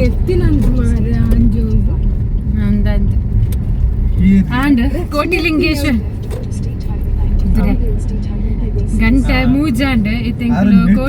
ಎತ್ತಿನಂತ ಮಾರ ಅಂಜೋಗು ಅಂದಂತ ಆಂಡ್ ಕೋಟಿಲಿಂಗೇಶ್ವರ ಗಂಟೆ ಮೂಜಾಂಡ್ ಇತ್ತೆಂಕಲು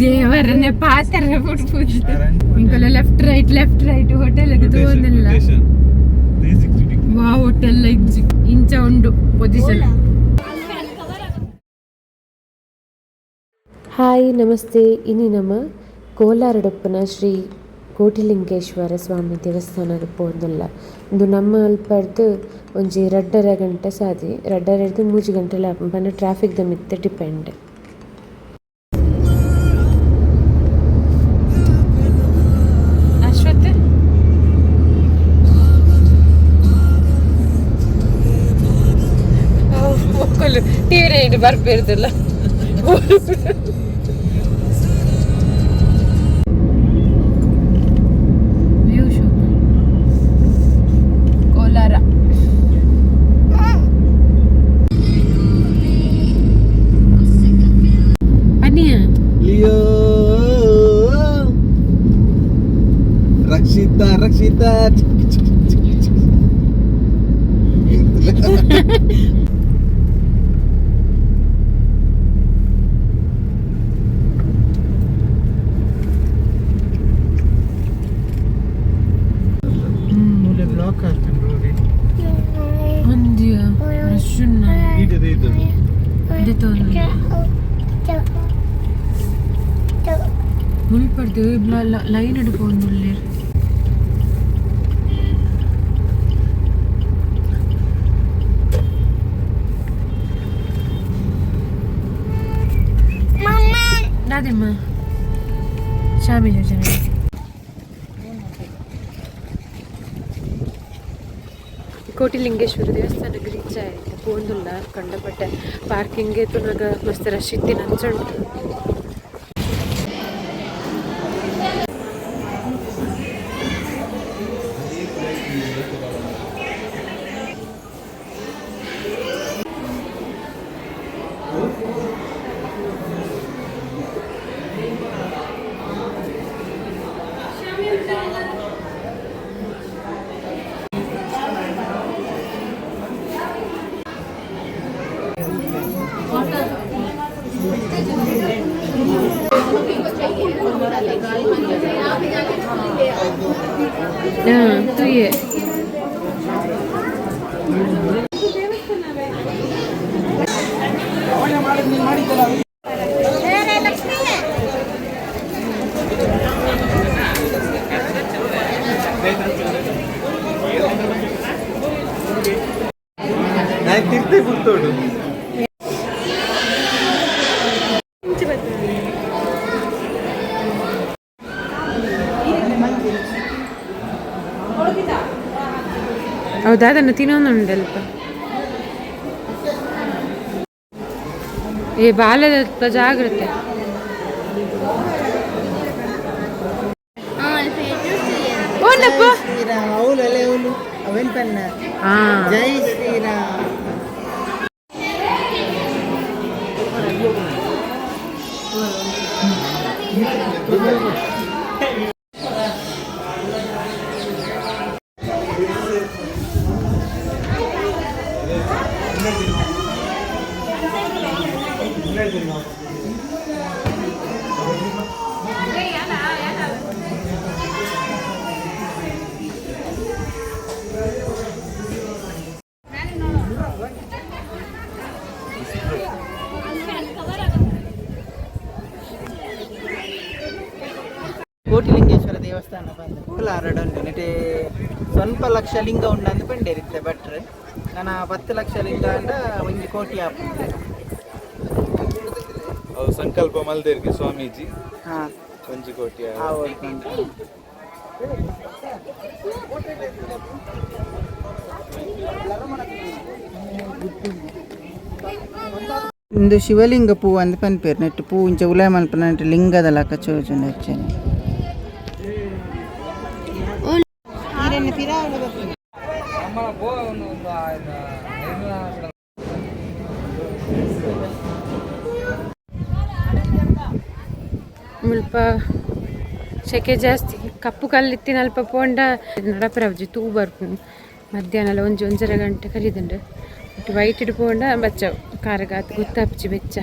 ದೇವರನ್ನೇ ಪಾತ್ರ ಪುಟ್ಪುಜ್ ಇಂಕಲು ಲೆಫ್ಟ್ ರೈಟ್ ಹೋಟೆಲ್ ತೋಂದಿಲ್ಲ ವಾ ಹೋಟೆಲ್ ಇಂಚ ಉಂಡು ಪೊಸಿಷನ್. ಹಾಯ್ ನಮಸ್ತೆ. ಇನ್ನು ನಮ್ಮ ಕೋಲಾರಡಪ್ಪನ ಶ್ರೀ ಕೋಟಿಲಿಂಗೇಶ್ವರ ಸ್ವಾಮಿ ದೇವಸ್ಥಾನದ ಪೋಂದುಲ್ಲ ಇಂದು ನಮ್ಮ ಅಲ್ಪರ್ದು ಒಂಜಿ 2:30 ಗಂಟೆ ಸಾದಿ 2:30 3 ಗಂಟೆಲ ಪಂಡ ಟ್ರಾಫಿಕ್ ದ ಮಿತ್ತೆ ಡಿಪೆಂಡ್. ಅಶ್ವತ್ ಟಿವಿ ರೈಡ್ ಬರ್ಬಿರ್ದಿಲ್ಲ ರಕ್ಷಿತಾ ಬ್ಲಾಕ್ ಆಗ್ತದೆ ಮುಳ್ಪಡ್ದು ಲೈನ್ ಹಿಡ್ಕೊಂಡು ನಾದೆಮ್ಮ ಶಾಮಿ ಯೋಜನೆ ಕೋಟಿಲಿಂಗೇಶ್ವರ ದೇವಸ್ಥಾನಕ್ಕೆ ರೀಚ್ ಆಯಿತು. ಪೋಂದುಲ್ಲ ಕಂಡಪಟ್ಟೆ ಪಾರ್ಕಿಂಗ್ಗೆ ತುನಗ ಮಸ್ತ್ ರಶ್ ಇತ್ತಿ ನಂಚುಂಟು. ತುಯೆ ತಿರ್ತೆ ಕೂತೋಡು ಹೌದಾ, ಅದನ್ನು ತಿನ್ನೋನುಂಟಲ್ಪ. ಏ ಬಾಲದ ಜಾಗ್ರತೆ. ಜೈ ಶ್ರೀರಾಮ್. ಕೋಟಿಲಿಂಗೇಶ್ವರ ದೇವಸ್ಥಾನ ಬಂದು ಕೋಲಾರಡೊಂದು ನೆಟೆ ಸ್ವಲ್ಪ ಲಕ್ಷ ಲಿಂಗ ಉಂಡು ಅಂದು ಪಂಡೇರಿತ್ತೆ ಭಟ್ರು. ನಾನು 10 ಲಕ್ಷ ಲಿಂಗ ಅಂಡ 1 ಕೋಟಿ ಆಪುಂಡು. ಸಂಕಲ್ಪ ಮಲ್ದೇರ್ಗೆ ಸ್ವಾಮೀಜಿ ಹಾ 1 ಕೋಟಿ ಇಂದು ಶಿವಲಿಂಗ ಪೂ ಅಂದ್ ಪನ್ಪೇರು ನೆಟ್ಟು ಪೂ ಇಂಚ ಉಲಾಯ ಮಲ್ಪನ ನೆಟ್ಟು ಲಿಂಗದ ಲಕ ಚೋಜನ ಹೆಚ್ಚನೆ ಮುಲ್ಪ ಸೆಕೆ ಜಾಸ್ತಿ ಕಪ್ಪು ಕಲ್ಲಿತ್ತಿನ ಅಲ್ಪ ಪೋಂಡ ನಡಪರವಜಿ ತೂ ಬರ್ಪುಂಡು ಮಧ್ಯಾಹ್ನ ಒಂಜರ ಗಂಟೆ ಕಲಿದುಂಡು ಬಟ್ ವೈಟ್ ಇಡ್ಪೋಂಡ ಬಚ್ಚವು ಕಾರಗಾತ್ ಗುತ್ತಾಪ್ಚಿ ಬೆಚ್ಚ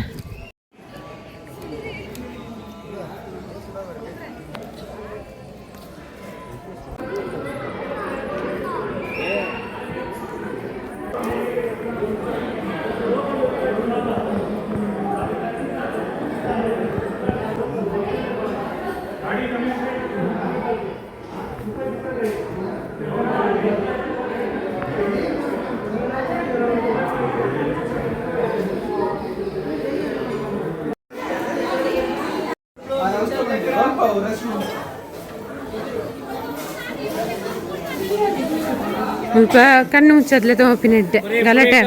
ಸ್ವಲ್ಪ ಕಣ್ಣು ಮುಚ್ಚದ್ಲೆ ತೋಪಿನಡ್ಡೆ ಗಲಾಟೆ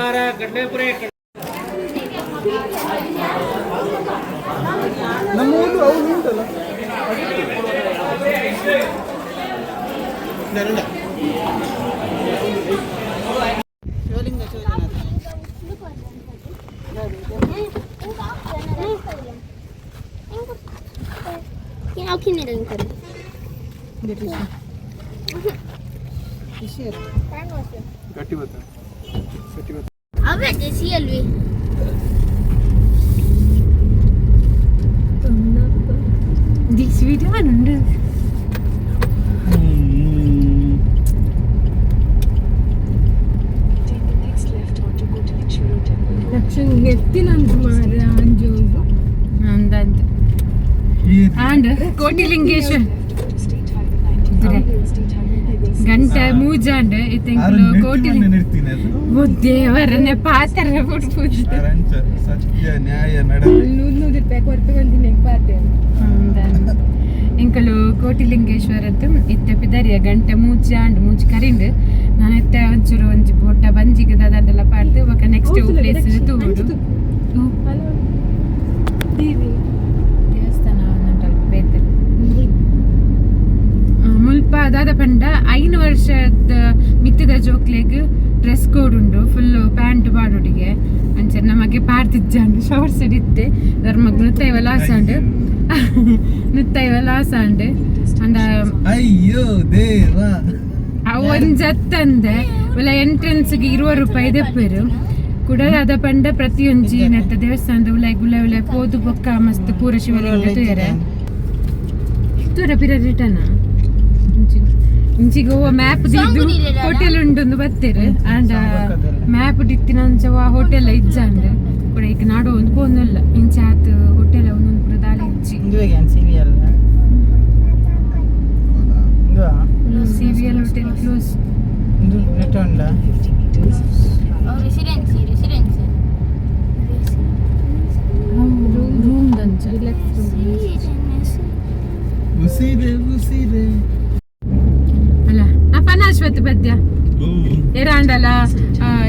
സ്വീറ്റാനുണ്ട് ಕೋಟಿಲಿಂಗೇಶ್ವರ ಗಂಟೆ ಮೂಜಾಂಡ್ ಇತ್ತೆಂಕುಲು ಕೋಟಿಲಿಂಗ ದೇವರನ್ನೇ ಪಾತ್ರ ಎಂಕಲು ಕೋಟಿಲಿಂಗೇಶ್ವರದ್ದು ಇತ್ತೆ ಪಿದರಿಯ ಗಂಟೆ ಮೂಜಾಂಡ್ ಮೂಜಿ ಕರಿಂಡು ನಾನು ಎತ್ತೆ ಒಂಚೂರು ಒಂಜಿ ಪೋಟ ಬಂಜಿಗೆ ದಾದಂಡೆಲ್ಲ ಪಾಡ್ದು ಒಕ್ಕ ನೆಕ್ಸ್ಟ್ ಪ್ಲೇಸ್ ತೂಡು ದೇವಸ್ಥಾನ ಬೇತೆ ಮುಲ್ಪ ದಾದ ಪಂಡ 5 ವರ್ಷದ ಮಿತ್ತದ ಜೋಕ್ಲೆಗ್ ಡ್ರೆಸ್ ಕೋಡ್ ಉಂಡು ಫುಲ್ ಪ್ಯಾಂಟ್ ಪಾಡೋಡಿಗೆ ಅಂಚೆ ನಮಗೆ ಪಾಡ್ತಿಜ್ಜಾಂಡು ಶಾರ್ಟ್ಸ್ ಇಡಿತ್ತೆ ಧರ್ಮಗ್ ನೃತ್ಯ ಲಾಸಾಂಡು ಅಂದ ಅಯ್ಯೋ ದೇವ ಒಂಜತ್ತಂದೆ ಒಲ ಎಂಟ್ರೆನ್ಸ್ಗೆ 20 ರೂಪಾಯಿ ದೆಪ್ಪರು ಕುಡಲಾದ ಪಂಡ ಪ್ರತಿಯೊಂಜಿ ನೆತ್ತ ದೇವಸ್ಥಾನದ ಉಲಾಯ್ ಗುಲಾಯ್ ಉಲಾಯ್ ಪೋದು ಬೊಕ್ಕ ಮಸ್ತ್ ಪೂರ ಶಿವಲಿಂಗ ತುಯರೆ ತೂರ ಪಿರ ರಿಟರ್ನ್ ಇಂಚಿಗೆ ಓ ಮ್ಯಾಪ್ ದಿದ್ದು ಹೋಟೆಲ್ ಉಂಡು ಬತ್ತೇರು ಅಂಡ್ ಮ್ಯಾಪ್ ದಿತ್ತಿನ ಹೋಟೆಲ್ ಇಜ್ಜಂಡ್ ಕೂಡ ಈಗ ನಾಡು ಒಂದು ಪೋನಲ್ಲ ಇಂಚೆ ಆತು ಹೋಟೆಲ್ ಒಂದೊಂದು ಪುರ ದಾಳಿ ಇಜ್ಜಿ ಸಿವಿಎಲ್ ಹೋಟೆಲ್ ಕ್ಲೋಸ್ ರೂಮ್ ದಂಚ ರಿಲ್ಯಾಕ್ಸ್ ಅಲ್ಲ ಅಪನಾಶ್ವತ್ ಪದ್ಯ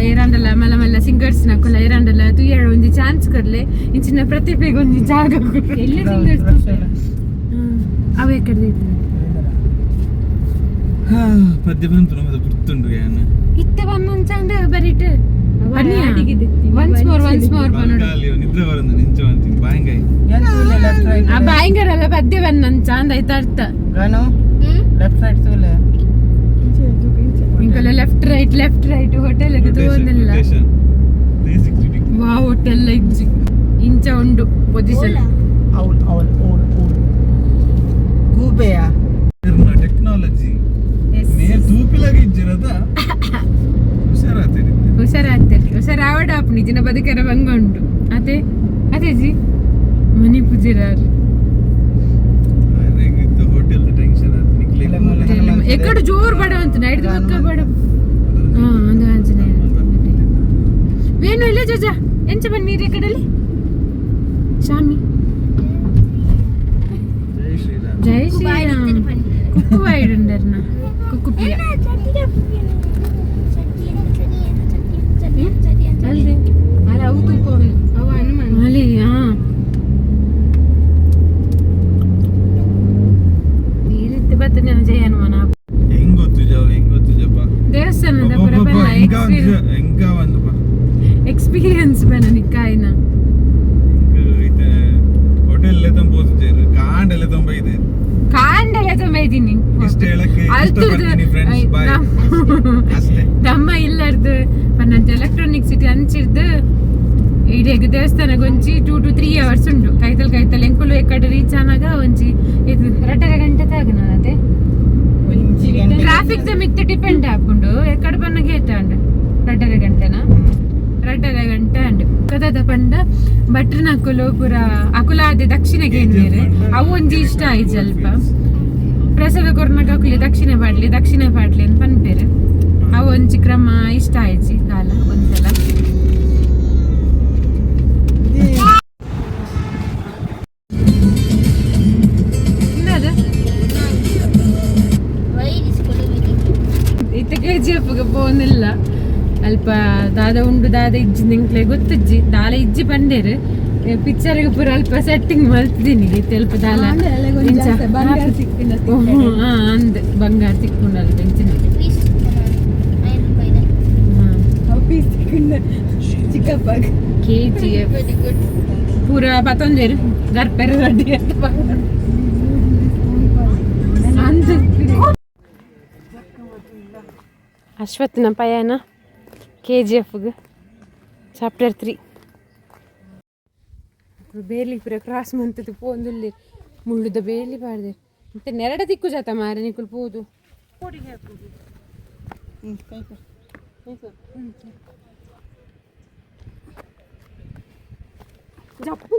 ಏರಾಂಡಲ ಮಲ್ಲ ಮಲ್ಲ ಸಿಂಗರ್ಸ್ ನಕುಲ ಏರಾಂಡಲ ತುಯ್ಯಾಡ ಒಂಜಿ ಚಾನ್ಸ್ ಕೊಡ್ಲೆ ಇಂಚಿನ ಪ್ರತಿಭೆಗೆ ಒಂಜಿ ಜಾಗ ಕೊಡ್ಲೆ ಎಲ್ಲ ಸಿಂಗರ್ಸ್ ಅವೇ ಕಡೆ ಪದ್ಯ ಬಂತು ನಮ್ಮದು ಗುರ್ತುಂಡು ಯಾನ ಇತ್ತೆ ಬಂದಂಚಂಡ ಬರಿಟ್ ಒನ್ಸ್ ಮೋರ್ ಬನ್ನೋಡು ನಿದ್ರೆ ಬರಂದು ನಿಂಚ ಅಂತೀನಿ ಬಾಯಂಗಾಯಿ ಆ ಬಾಯಂಗರಲ್ಲ ಪದ್ಯ ಬನ್ನಂಚ ಅಂದೈತ ಅರ್ಥ ಲೆಫ್ಟ್ ರೈಟ್ ತೂಲೆ ಇಂಕಲ ಲೆಫ್ಟ್ ರೈಟ್ ಹೋಟೆಲ್ ತೋಂದಿಲ್ಲ ವಾ ಹೋಟೆಲ್ ಇಜ್ಜಿ ಇಂಚ ಉಂಡು ಪೊಸಿಷನ್ ಗೂಬೆಯ ಟೆಕ್ನಾಲಜಿ ನೀರು ತೂಪಿಲಾಗಿ ಇಜ್ಜಿರದ ಹುಷಾರಾವಡ ಅಪ್ಪ ನಿಜನ ಬದುಕರ ಬಂಗೊಂಡು ಅದೇ ಜಿ ಮನಿ ಪೂಜಿರಾರು ಹೋಟೆಲ್ ಟೆನ್ಷನ್ ಎಕಡೆ ಜೋರ್ ಬಡ ಅಂತ ನೈಟ್ ಪಕ್ಕ ಬಡ ಒಂದು ಆಂಜನೇಯ ವೇಣು ಇಲ್ಲ ಜಜ ಎಂಚ ಬನ್ನೀರಿ ಎಕಡಲ್ಲಿ ಸ್ವಾಮಿ ಜೈ ಶ್ರೀರಾಮ್ ಕುಕ್ಕು ವಾಯಿಡುಂಡರ್ನ ಕುಕ್ಕು ಪ್ರಿಯ ಅಲ್ರಿ ಅಲ್ಲ ಅವು ತುಪ್ಪ ಅವ ಹನುಮಾನ್ ಅಲ್ಲಿ ಈ ರೀತಿ ಬರ್ತದೆ ಜಯ ಹನುಮಾನ ಹೆಂಗ್ ಗೊತ್ತು ಜಪ ದೇವಸ್ಥಾನದ ಎಕ್ಸ್ಪೀರಿಯನ್ಸ್ ಬನ ನಿಕ್ಕಾಯಿನ ಹೋಟೆಲ್ ತಂಬೋದು ಕಾಂಡೆಲ್ಲ ತಂಬೈದೆ ಕಾಂಡೆಲ್ಲ ಇದ್ದೀನಿ ಇಷ್ಟು ಹೇಳಕ್ಕೆ ಇಷ್ಟಪಡ್ತೀನಿ friends. Bye. ಅಷ್ಟೇ. ನಮ್ಮ ಇಲ್ಲರ್ದು ಪನ್ನಂಚ ಎಲೆಕ್ಟ್ರಾನಿಕ್ ಸಿಟಿ ಅಂಚಿರ್ದು ಇಡೀಗ ದೇವಸ್ಥಾನಕ್ಕೆ ಒಂಚಿ 2 to 3 hours ಉಂಟು ಕೈತಲ್ ಎಂಕುಲು ಎಕ್ಕಡೆ ರೀಚ್ ಆನಾಗ ಒಂಚಿ ಇದು 2.5 ಗಂಟೆ ತಾಗನದೆ ಟ್ರಾಫಿಕ್ ದ ಮಿತ್ತ ಡಿಪೆಂಡ್ ಹಾಕೊಂಡು ಎಕ್ಕಡೆ ಬನ್ನಗೆ ಏತಾಂಡ್ 2.5 ಗಂಟೆನಾ 2.5 ಗಂಟೆ ಅಂಡ್ ಕದದ ಪಂಡ ಭಟ್ರ ನಕುಲು ಪುರ ಅಕುಲಾದೆ ದಕ್ಷಿಣಗೆ ಏನ್ವೇರೆ ಅವು ಒಂಜಿ ಇಷ್ಟ ಆಯ್ತು ಸ್ವಲ್ಪ ಪ್ರಸಾದ ಕೊರ್ನಾಗ ಅಕುಲಿ ದಕ್ಷಿಣ ಪಾಡ್ಲಿ ಅಂತ ಪನ್ಪೇರು ಅವು ಒಂಜಿ ಕ್ರಮ ಇಷ್ಟ ಆಯ್ತು ಕಾಲ ಒಂದ್ಸಲ KGF പോകുന്നില്ല ಅಲ್ಪ ದಾದ ಉಂಡು ದಾದ ಇಜ್ಜಿ ನಿಂಕ್ಲೆ ಗೊತ್ತಿಜ್ಜಿ ದಾಲ ಇಜ್ಜಿ ಪಂಡೇರು ಪಿಕ್ಚರ್ಗೆ ಪೂರ ಅಲ್ಪ ಸೆಟ್ಟಿಂಗ್ ಮಲ್ತಿದ್ದೀನಿ ಅಲ್ಪ ದಾಲ ಅಂದ್ ಬಂಗಾರ ಸಿಕ್ಕೊಂಡಲ್ಲ ಬೆಂಚಿನ KGF ಪೂರ ಪತ್ತೊಂದೇರು ಗರ್ಪೆರು ಗಡ್ಡಿ ಅಂದ್ ಅಶ್ವತ್ಥನ ಪಯಣ KGFಗೆ ಚಾಪ್ಟರ್ 3 ಬೇಲಿ ಪೂರ ಕ್ರಾಸ್ ಮಂತದ್ದು ಪೋಂದುಲ್ಲಿ ಮುಳ್ಳುದ ಬೇಲಿ ಬಾರ್ದೆ ಮತ್ತೆ ನೆರಡ ದಿಕ್ಕು ಜಾತ ಮಾರ ನಿಕುಲ್ ಪೋದು ಜಪ್ಪು